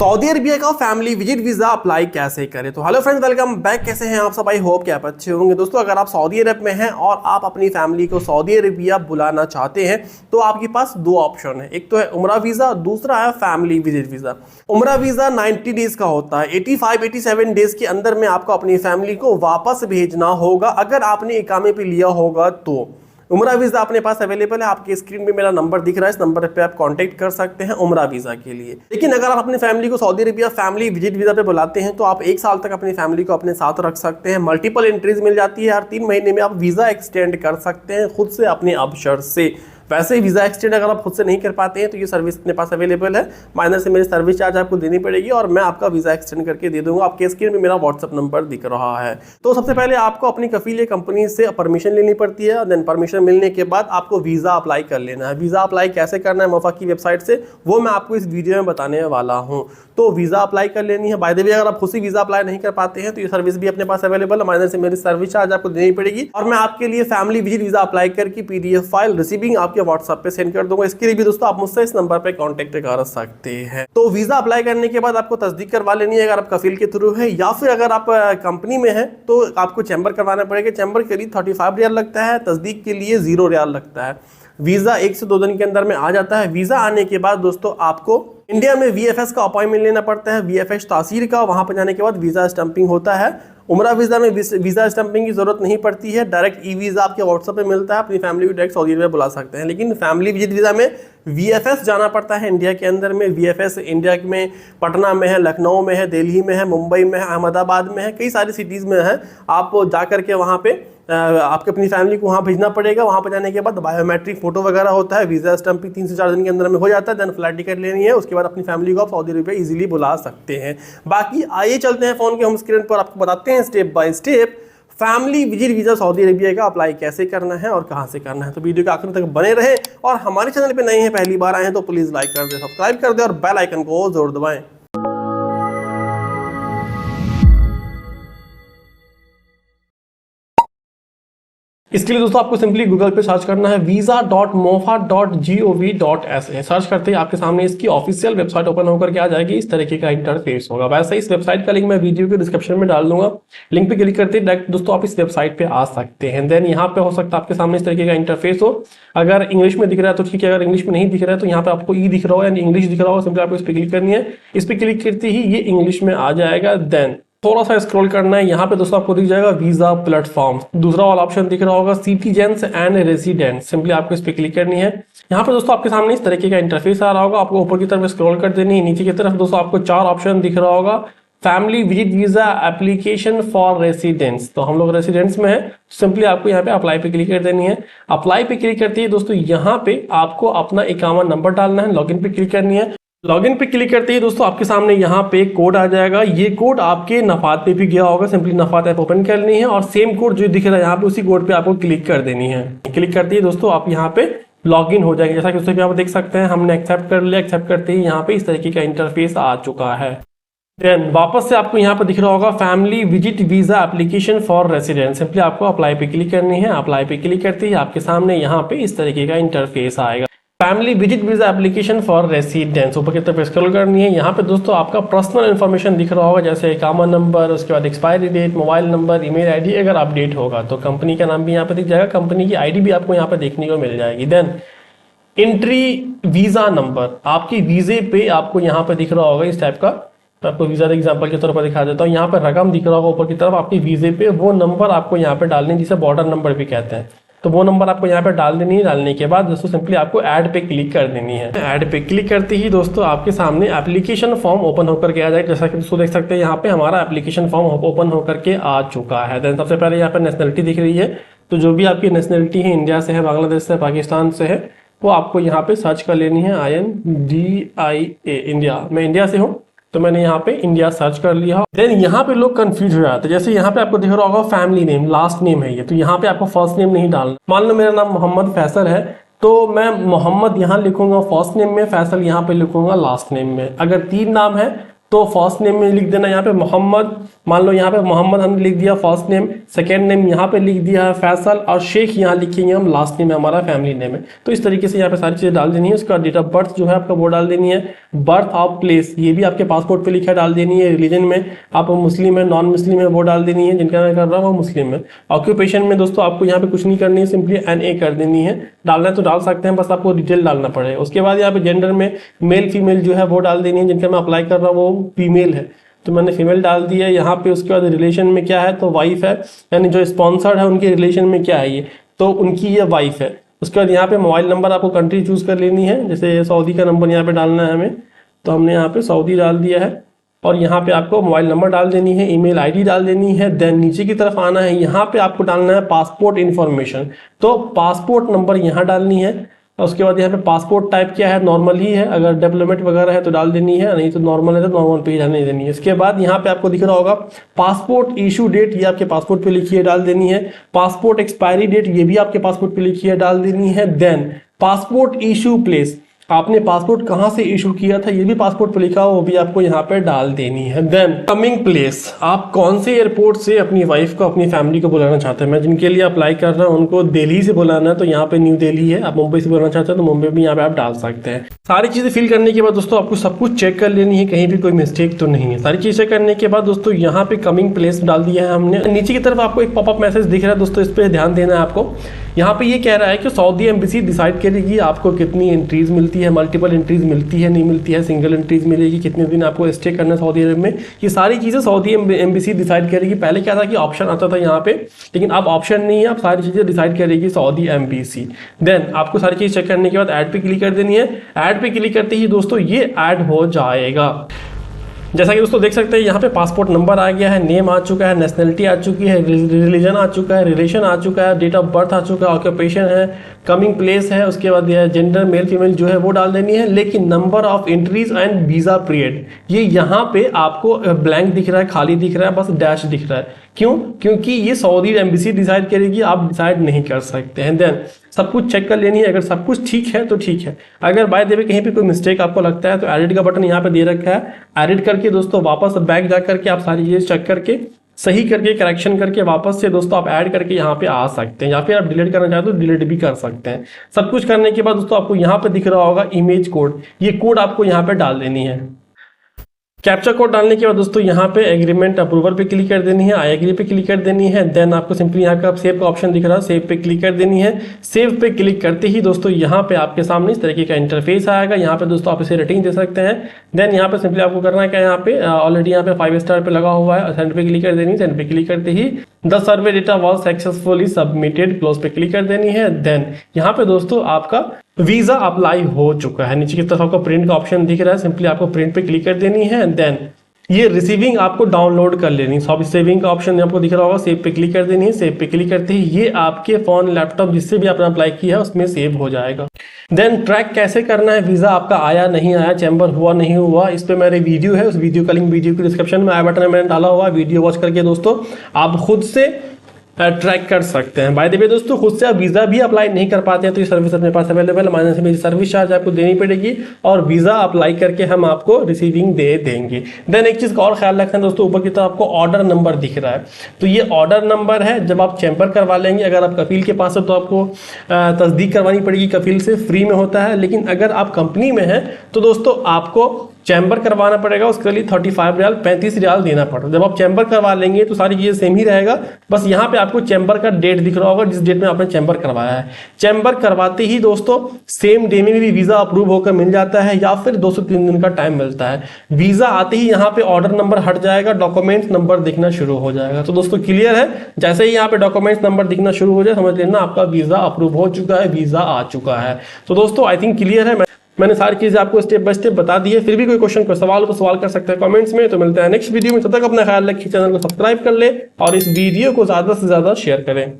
Saudi Arabia का family visit visa apply कैसे करें। तो हेलो फ्रेंड्स, वेलकम बैक। कैसे हैं आप सब? आई होप कि आप अच्छे होंगे। दोस्तों, अगर आप सऊदी अरब में हैं और आप अपनी फैमिली को सऊदी अरबिया बुलाना चाहते हैं तो आपके पास दो ऑप्शन है। एक तो है उम्रा वीजा, दूसरा है फैमिली विजिट वीजा। उम्रा वीजा 90 डेज का होता है। 85-87 डेज के अंदर में आपको अपनी फैमिली को वापस भेजना होगा अगर आपने इकामे पे लिया होगा तो। उम्रा वीज़ा अपने पास अवेलेबल है। आपकी स्क्रीन पे मेरा नंबर दिख रहा है, इस नंबर पे आप कांटेक्ट कर सकते हैं उम्रा वीज़ा के लिए। लेकिन अगर आप अपनी फैमिली को Saudi Arabia family visit visa पे बुलाते हैं तो आप 1 साल तक अपनी फैमिली को अपने साथ रख सकते हैं। मल्टीपल एंट्रीज मिल जाती है। हर 3 महीने में आप वीज़ा एक्सटेंड कर सकते हैं खुद से अपने अबशर से। वैसे ही वीज़ा एक्सटेंड अगर आप खुद से नहीं कर पाते हैं तो ये सर्विस अपने पास अवेलेबल है। माइनर से मेरी सर्विस चार्ज आपको देनी पड़ेगी और मैं आपका वीज़ा एक्सटेंड करके दे दूंगा। आपके स्क्रीन में मेरा व्हाट्सअप नंबर दिख रहा है। तो सबसे पहले आपको अपनी कफील कंपनी से परमिशन लेनी पड़ती है। देन परमिशन मिलने के बाद आपको वीज़ा अप्लाई कर लेना है। वीज़ा अप्लाई कैसे करना है मोफा की वेबसाइट से, वो मैं आपको इस वीडियो में बताने वाला हूँ। तो वीज़ा अप्लाई कर लेनी है। बाय द वे, अगर आप खुद से वीज़ा अप्लाई नहीं कर पाते हैं तो ये सर्विस भी अपने पास अवेलेबल है। माइनर से मेरी सर्विस चार्ज आपको देनी पड़ेगी और मैं आपके लिए फैमिली विजिट वीज़ा अप्लाई करके PDF फाइल रिसीविंग आपके व्हाट्सएप पे सेंड कर दूंगा। इसके लिए भी दोस्तों आप मुझसे इस नंबर पे कांटेक्ट कर सकते हैं। तो वीज़ा अप्लाई करने के बाद आपको तस्दीक करवा लेनी है अगर आप कफील के थ्रू है, या फिर अगर आप कंपनी में हैं तो आपको चैम्बर करवाना पड़ेगा। चैम्बर के लिए 35 रियाल लगता है, तस्दीक के लिए 0 रियाल लगता है। वीज़ा 1 से 2 दिन के अंदर में आ जाता है। वीज़ा आने के बाद दोस्तों आपको इंडिया में VFS का अपॉइंटमेंट लेना पड़ता है, VFS तासीर का। वहां पर जाने के बाद वीज़ा स्टंपिंग होता है। उम्रा वीज़ा में वीज़ा स्टंपिंग की जरूरत नहीं पड़ती है। डायरेक्ट वीज़ा आपके व्हाट्सएप पे मिलता है। अपनी फैमिली को डायरेक्ट सऊदी अरबिया बुला सकते हैं। लेकिन फैमिली विजिट वीज़ा में VFS जाना पड़ता है इंडिया के अंदर में। VFS इंडिया में पटना में है, लखनऊ में है, दिल्ली में है, मुंबई में है, अहमदाबाद में है, कई सारी सिटीज़ में है। आप जा करके वहाँ पे आपको अपनी फैमिली को वहाँ भेजना पड़ेगा। वहाँ पर जाने के बाद बायोमेट्रिक फोटो वगैरह होता है। वीज़ा स्टंपिंग 3 से 4 दिन के अंदर में हो जाता है। देन फ्लाइट टिकट लेनी है। उसके बाद अपनी फैमिली को आप सऊदी अरबिया इजीली बुला सकते हैं। बाकी आइए चलते हैं फ़ोन के होम स्क्रीन पर, आपको बताते हैं step by step family visit visa Saudi Arabia का अप्लाई कैसे करना है और कहाँ से करना है। तो वीडियो के आखिर तक बने रहे और हमारे चैनल पे नए हैं, पहली बार आए हैं तो प्लीज़ लाइक कर दें, सब्सक्राइब कर दें और बेल आइकन को जरूर दबाएं। इसके लिए दोस्तों आपको सिंपली गूगल पे सर्च करना है visa.mofa.gov.sa। सर्च करते ही आपके सामने इसकी ऑफिशियल वेबसाइट ओपन होकर के आ जाएगी। इस तरीके का इंटरफेस होगा। वैसे इस वेबसाइट का लिंक मैं वीडियो के डिस्क्रिप्शन में डाल दूंगा। लिंक पे क्लिक करते ही डायरेक्ट दोस्तों आप इस वेबसाइट पे आ सकते हैं। देन यहाँ पे हो सकता है आपके सामने इस तरीके का इंटरफेस हो। अगर इंग्लिश में दिख रहा है तो ठीक है, अगर इंग्लिश में नहीं दिख रहा है तो यहाँ पे आपको ई दिख रहा हो यानी इंग्लिश दिख रहा हो, सिंपली आपको इस पर क्लिक करनी है। इस पर क्लिक करते ही ये इंग्लिश में आ जाएगा। देन थोड़ा सा स्क्रॉल करना है। यहाँ पे दोस्तों आपको दिख जाएगा वीजा प्लेटफॉर्म। दूसरा वाला ऑप्शन दिख रहा होगा सिटीजन्स एंड रेसिडेंट्स। सिंपली आपको इस पे क्लिक करनी है। यहाँ पे दोस्तों आपके सामने इस तरीके का इंटरफेस आ रहा होगा। आपको ऊपर की तरफ स्क्रॉल कर देनी है। नीचे की तरफ दोस्तों आपको 4 ऑप्शन दिख रहा होगा। Family visit visa application for residents, तो हम लोग रेसिडेंट्स में है। सिंपली आपको यहाँ पे अप्लाई पे क्लिक कर देनी है। अप्लाई पे क्लिक करते ही दोस्तों यहाँ पे आपको अपना इकामा नंबर डालना है। लॉगिन पे क्लिक करनी है। लॉगिन पे क्लिक करते ही दोस्तों आपके सामने यहाँ पे कोड आ जाएगा। ये कोड आपके नफात पे भी गया होगा। सिंपली नफात ऐप ओपन करनी है और सेम कोड जो दिख रहा है यहाँ पे उसी कोड पे आपको क्लिक कर देनी है। क्लिक करते ही दोस्तों आप यहाँ पे लॉगिन हो जाएंगे। जैसा कि दोस्तों आप देख सकते हैं हमने एक्सेप्ट कर लिया। एक्सेप्ट करते ही यहाँ पे इस तरीके का इंटरफेस आ चुका है। देन वापस से आपको यहाँ पे दिख रहा होगा family visit visa application for resident. Simply आपको अप्लाई पे क्लिक करनी है। अप्लाई पे क्लिक करते ही आपके सामने यहाँ पे इस तरीके का इंटरफेस आएगा। Family visit visa application for residents, ऊपर की तरफ स्क्रॉल करनी है। यहाँ पे दोस्तों आपका पर्सनल इन्फॉर्मेशन दिख रहा होगा, जैसे इकामा नंबर, उसके बाद expiry date, mobile number, email ID. अगर अपडेट होगा तो कंपनी का नाम भी यहाँ पे दिख जाएगा। कंपनी की आईडी भी आपको यहाँ पे देखने को मिल जाएगी। देन एंट्री वीजा नंबर, आपकी वीजे पे आपको यहाँ पे दिख रहा होगा इस टाइप का। मैं आपको वीजा एग्जाम्पल के तौर पर दिखा देता हूँ। यहाँ पे रकम दिख रहा होगा ऊपर की तरफ आपकी वीजे पे। वो नंबर आपको यहाँ पे डालने, जिसे बॉर्डर नंबर भी कहते हैं, तो वो नंबर आपको यहाँ पे डाल देनी है। डालने के बाद दोस्तों सिंपली आपको ऐड पे क्लिक कर देनी है। ऐड पे क्लिक करते ही दोस्तों आपके सामने एप्लीकेशन फॉर्म ओपन होकर के आ जाए। जैसा कि दोस्तों देख सकते हैं यहाँ पे हमारा एप्लीकेशन फॉर्म ओपन होकर के आ चुका है। देन सबसे पहले यहाँ पे नेशनलिटी दिख रही है। तो जो भी आपकी नेशनलिटी है, इंडिया से है, बांग्लादेश से, पाकिस्तान से है, वो आपको यहाँ पे सर्च कर लेनी है। INDIA इंडिया, मैं इंडिया से हूँ तो मैंने यहाँ पे इंडिया सर्च कर लिया। देन यहाँ पे लोग कंफ्यूज हो जाते हैं। जैसे यहाँ पे आपको दिख रहा होगा फैमिली नेम, लास्ट नेम है ये, तो यहाँ पे आपको फर्स्ट नेम नहीं डालना। मान लो मेरा नाम मोहम्मद फैसल है तो मैं मोहम्मद यहाँ लिखूंगा फर्स्ट नेम में, फैसल यहाँ पे लिखूंगा लास्ट नेम में। अगर 3 नाम है तो फर्स्ट नेम में लिख देना यहाँ पे मोहम्मद, मान लो यहाँ पे मोहम्मद हमने लिख दिया फर्स्ट नेम, सेकेंड नेम यहाँ पे लिख दिया है फैसल, और शेख यहाँ लिखेंगे हम, लास्ट नेम है हमारा, फैमिली नेम है। तो इस तरीके से यहाँ पे सारी चीज़ें डाल देनी है। उसका डेट ऑफ बर्थ जो है आपका वो डाल देनी है, बर्थ ऑफ प्लेस ये भी आपके पासपोर्ट पे लिखा डाल देनी है, रिलीजन में आप मुस्लिम है नॉन मुस्लिम है वो डाल देनी है, जिनका मैं कर रहा हूँ वो मुस्लिम है। ऑक्यूपेशन में दोस्तों आपको यहाँ पे कुछ नहीं करनी है, सिंपली NA कर देनी है, डालना है तो डाल सकते हैं, बस आपको डिटेल डालना पड़ेगा। उसके बाद यहाँ पे जेंडर में मेल फीमेल जो है वो डाल देनी है, जिनका मैं अप्लाई कर रहा हूँ वो फीमेल है तो मैंने फीमेल डाल दी है यहाँ पे। उसके बाद रिलेशन में क्या है तो वाइफ है, यानी जो स्पॉन्सर्ड है उनके रिलेशन में क्या है ये, तो उनकी ये वाइफ है। उसके बाद यहाँ पे मोबाइल नंबर आपको कंट्री चूज कर लेनी है, जैसे सऊदी का नंबर यहाँ पे डालना है हमें, तो हमने यहाँ पे सऊदी डाल दिया है, और यहाँ पे आपको मोबाइल नंबर डाल देनी है, ईमेल आईडी डाल देनी है। देन नीचे की तरफ आना है, यहाँ पे आपको डालना है पासपोर्ट इन्फॉर्मेशन, तो पासपोर्ट नंबर यहाँ डालनी है। उसके बाद यहाँ पे पासपोर्ट टाइप क्या है, नॉर्मल ही है, अगर डेवलपमेंट वगैरह है तो डाल देनी है, नहीं तो नॉर्मल है तो नॉर्मल पे ही डालने देनी है। इसके बाद यहाँ पे आपको दिख रहा होगा पासपोर्ट इशू डेट, ये आपके पासपोर्ट पे लिखी है डाल देनी है। पासपोर्ट एक्सपायरी डेट ये भी आपके पासपोर्ट पे लिखी है डाल देनी है। देन पासपोर्ट इशू प्लेस, आपने पासपोर्ट कहां से इशू किया था ये भी पासपोर्ट पे लिखा हो वो भी आपको यहाँ पे डाल देनी है। देन कमिंग प्लेस, आप कौन से एयरपोर्ट से अपनी वाइफ को अपनी फैमिली को बुलाना चाहते हैं। मैं जिनके लिए अप्लाई कर रहा हूँ उनको दिल्ली से बुलाना है तो यहाँ पे न्यू दिल्ली है, आप मुंबई से बुलाना चाहते हैं तो मुंबई भी यहाँ पे आप डाल सकते हैं। सारी चीजें फिल करने के बाद दोस्तों आपको सब कुछ चेक कर लेनी है, कहीं भी कोई मिस्टेक तो नहीं है। सारी चीजें करने के बाद दोस्तों यहाँ पे कमिंग प्लेस डाल दिया है हमने। नीचे की तरफ आपको एक पॉपअप मैसेज दिख रहा है दोस्तों, इस पर ध्यान देना है आपको। यहाँ पे ये कह रहा है कि सऊदी एम्बेसी डिसाइड करेगी आपको कितनी एंट्रीज मिलती है, मल्टीपल एंट्रीज मिलती है नहीं मिलती है, सिंगल एंट्रीज मिलेगी, कितने दिन आपको स्टे करना है सऊदी अरब में, ये सारी चीजें सऊदी एम्बेसी डिसाइड करेगी। पहले क्या था कि ऑप्शन आता था यहाँ पे, लेकिन अब ऑप्शन नहीं है, अब सारी चीजें डिसाइड करेगी सऊदी एम्बेसी। देन आपको सारी चीज चेक करने के बाद ऐड पे क्लिक कर देनी है। ऐड पे क्लिक करते ही दोस्तों ये ऐड हो जाएगा। जैसा कि दोस्तों देख सकते हैं यहाँ पे पासपोर्ट नंबर आ गया है, नेम आ चुका है, नेशनलिटी आ चुकी है, रिलीजन आ चुका है, रिलेशन आ चुका है, डेट ऑफ बर्थ आ चुका है, ऑक्यूपेशन है, कमिंग प्लेस है, उसके बाद यह जेंडर मेल फीमेल जो है वो डाल देनी है। लेकिन number of entries and visa period ये यहाँ पे आपको ब्लैंक दिख रहा है, खाली दिख रहा है, बस डैश दिख रहा है। क्यों? क्योंकि ये सऊदी एम्बेसी डिसाइड करेगी, आप डिसाइड नहीं कर सकते हैं। देन सब कुछ चेक कर लेनी है, अगर सब कुछ ठीक है तो ठीक है, अगर बाय द वे कहीं पे कोई मिस्टेक आपको लगता है तो एडिट का बटन यहाँ पे दे रखा है, एडिट करके दोस्तों वापस बैक जा करके आप सारी चीजें चेक करके सही करके करेक्शन करके वापस से दोस्तों आप ऐड करके यहाँ पे आ सकते हैं, या फिर आप डिलीट करना चाहते हो डिलीट भी कर सकते हैं। सब कुछ करने के बाद दोस्तों आपको यहाँ पे दिख रहा होगा इमेज कोड, ये कोड आपको यहाँ पे डाल देनी है। कैप्चा कोड डालने के बाद दोस्तों यहाँ पे एग्रीमेंट अप्रूवल पे क्लिक कर देनी है, आई एग्री पे क्लिक कर देनी है। देन आपको सिंपली यहाँ का सेव का ऑप्शन दिख रहा है, सेव पे क्लिक कर देनी है। सेव पे क्लिक करते ही दोस्तों यहाँ पे आपके सामने इस तरीके का इंटरफेस आएगा। यहाँ पे दोस्तों आप इसे रेटिंग दे सकते हैं। देन यहाँ पे सिंपली आपको करना है क्या, यहाँ पे ऑलरेडी यहाँ पे 5 स्टार पे लगा हुआ है, सेंड पे क्लिक कर देनी है। सेंड पे क्लिक करते ही the survey data was successfully submitted, close पे क्लिक कर देनी है। देन यहाँ पे दोस्तों आपका वीजा अप्लाई हो चुका है। नीचे की तरफ आपको प्रिंट का ऑप्शन दिख रहा है, सिंपली आपको प्रिंट पे क्लिक कर देनी है। देन ये रिसीविंग आपको डाउनलोड कर लेनी है, सब सेविंग का ऑप्शन आपको दिख रहा होगा, सेव पे क्लिक कर देनी है। सेव पे क्लिक करते ही ये आपके फोन लैपटॉप जिससे भी आपने अप्लाई किया है उसमें सेव हो जाएगा। देन ट्रैक कैसे करना है वीजा आपका आया नहीं आया, चैम्बर हुआ नहीं हुआ, इस पे मेरे वीडियो है, उस वीडियो का लिंक वीडियो की डिस्क्रिप्शन में आई बटन में मैंने डाला हुआ है। वीडियो वॉच करके दोस्तों आप खुद से ट्रैक कर सकते हैं। बाय द वे दोस्तों खुद से आप वीजा भी अप्लाई नहीं कर पाते हैं तो ये सर्विस अपने पास अवेलेबल है, माइनस में सर्विस चार्ज आपको देनी पड़ेगी और वीजा अप्लाई करके हम आपको रिसीविंग दे देंगे। देन एक चीज का और ख्याल रखना दोस्तों, ऊपर की तरफ आपको ऑर्डर नंबर दिख रहा है, तो ये ऑर्डर नंबर है। जब आप चैम्बर करवा लेंगे, अगर आप कफील के पास है तो आपको तस्दीक करवानी पड़ेगी, कफील से फ्री में होता है। लेकिन अगर आप कंपनी में है तो दोस्तों आपको चैम्बर करवाना पड़ेगा, उसके लिए 35 रियाल 35 रियाल देना पड़ता है। जब आप चैम्बर करवा लेंगे तो सारी चीजें सेम ही रहेगा, बस यहाँ पे आपको चैम्बर का डेट दिख रहा होगा जिस डेट में आपने चैम्बर करवाया है। चैम्बर करवाते ही दोस्तों सेम डे में भी वीजा अप्रूव होकर मिल जाता है या फिर 2 से 3 दिन का टाइम मिलता है। वीजा आते ही यहाँ पे ऑर्डर नंबर हट जाएगा, डॉक्यूमेंट्स नंबर दिखना शुरू हो जाएगा। तो दोस्तों क्लियर है, जैसे ही यहाँ पे डॉक्यूमेंट्स नंबर दिखना शुरू हो जाए समझ लेना आपका वीजा अप्रूव हो चुका है, वीजा आ चुका है। तो दोस्तों आई थिंक क्लियर है, मैंने सारी चीजें आपको स्टेप बाय स्टेप बता दी है। फिर भी कोई क्वेश्चन कोई सवाल को सवाल कर सकते हैं कमेंट्स में। तो मिलते हैं नेक्स्ट वीडियो में, तब तक अपना ख्याल रखिए, चैनल को सब्सक्राइब कर ले और इस वीडियो को ज्यादा से ज्यादा शेयर करें।